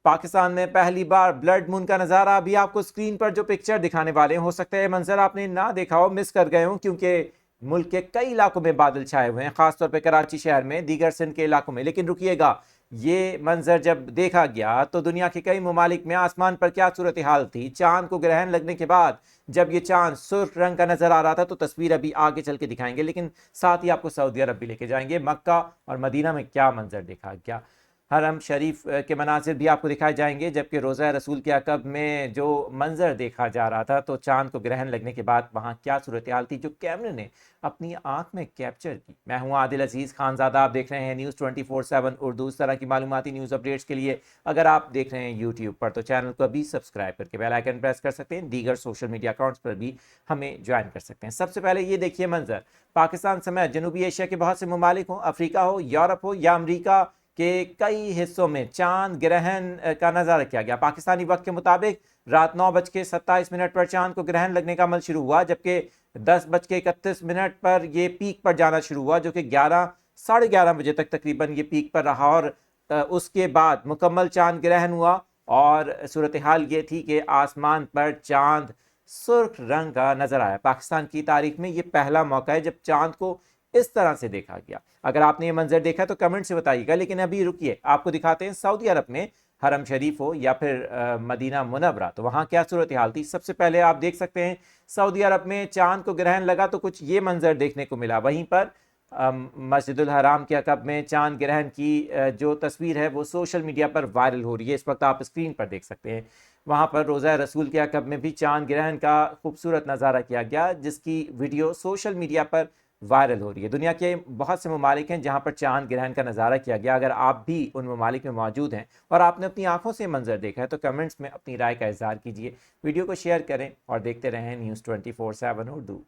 پاکستان میں پہلی بار blood moon کا نظارہ. ابھی آپ کو اسکرین پر جو پکچر دکھانے والے ہیں، ہو سکتا ہے منظر آپ نے نہ دیکھا ہو، مس کر گئے ہوں، کیونکہ ملک کے کئی علاقوں میں بادل چھائے ہوئے ہیں، خاص طور پہ کراچی شہر میں، دیگر سندھ کے علاقوں میں. لیکن رکیے گا، یہ منظر جب دیکھا گیا تو دنیا کے کئی ممالک میں آسمان پر کیا صورتحال تھی. چاند کو گرہن لگنے کے بعد جب یہ چاند سرخ رنگ کا نظر آ رہا تھا، تو تصویر ابھی آگے چل کے دکھائیں گے، لیکن ساتھ ہی آپ کو سعودی عرب بھی لے کے جائیں گے. مکہ اور مدینہ میں کیا منظر دیکھا گیا، حرم شریف کے مناظر بھی آپ کو دکھائے جائیں گے. جبکہ روضہ رسول کے عقب میں جو منظر دیکھا جا رہا تھا، تو چاند کو گرہن لگنے کے بعد وہاں کیا صورتحال تھی، جو کیمرے نے اپنی آنکھ میں کیپچر کی. میں ہوں عادل عزیز خانزادہ، آپ دیکھ رہے ہیں نیوز 24/7 اردو. اس طرح کی معلوماتی نیوز اپڈیٹس کے لیے اگر آپ دیکھ رہے ہیں یوٹیوب پر، تو چینل کو ابھی سبسکرائب کر کے بیل آئیکن پریس کر سکتے ہیں. دیگر سوشل میڈیا اکاؤنٹس پر بھی ہمیں جوائن کر سکتے ہیں. سب سے پہلے یہ دیکھیے منظر، پاکستان سمیت جنوبی ایشیا کے بہت سے ممالک ہوں، افریقہ ہو، یورپ ہو یا امریکہ کے کئی حصوں میں چاند گرہن کا نظارہ کیا گیا. پاکستانی وقت کے مطابق رات 9:27 پر چاند کو گرہن لگنے کا عمل شروع ہوا، جبکہ 10:31 پر یہ پیک پر جانا شروع ہوا، جو کہ 11:30 بجے تک تقریباً یہ پیک پر رہا. اور اس کے بعد مکمل چاند گرہن ہوا، اور صورتحال یہ تھی کہ آسمان پر چاند سرخ رنگ کا نظر آیا. پاکستان کی تاریخ میں یہ پہلا موقع ہے جب چاند کو اس طرح سے دیکھا گیا. اگر آپ نے یہ منظر دیکھا تو کمنٹ سے بتائیے گا. لیکن ابھی رکیے، آپ کو دکھاتے ہیں سعودی عرب میں حرم شریف ہو یا پھر مدینہ منورہ، تو وہاں کیا صورتحال تھی. سب سے پہلے آپ دیکھ سکتے ہیں سعودی عرب میں چاند کو گرہن لگا تو کچھ یہ منظر دیکھنے کو ملا. وہیں پر مسجد الحرام کے عقب میں چاند گرہن کی جو تصویر ہے وہ سوشل میڈیا پر وائرل ہو رہی ہے، اس وقت آپ اسکرین پر دیکھ سکتے ہیں. وہاں پر روضہ رسول کے عقب میں بھی چاند گرہن کا خوبصورت نظارہ کیا گیا، جس کی ویڈیو سوشل میڈیا پر وائرل ہو رہی ہے. دنیا کے بہت سے ممالک ہیں جہاں پر چاند گرہن کا نظارہ کیا گیا. اگر آپ بھی ان ممالک میں موجود ہیں اور آپ نے اپنی آنکھوں سے منظر دیکھا ہے تو کمنٹس میں اپنی رائے کا اظہار کیجیے. ویڈیو کو شیئر کریں اور دیکھتے رہیں نیوز 24/7 اردو.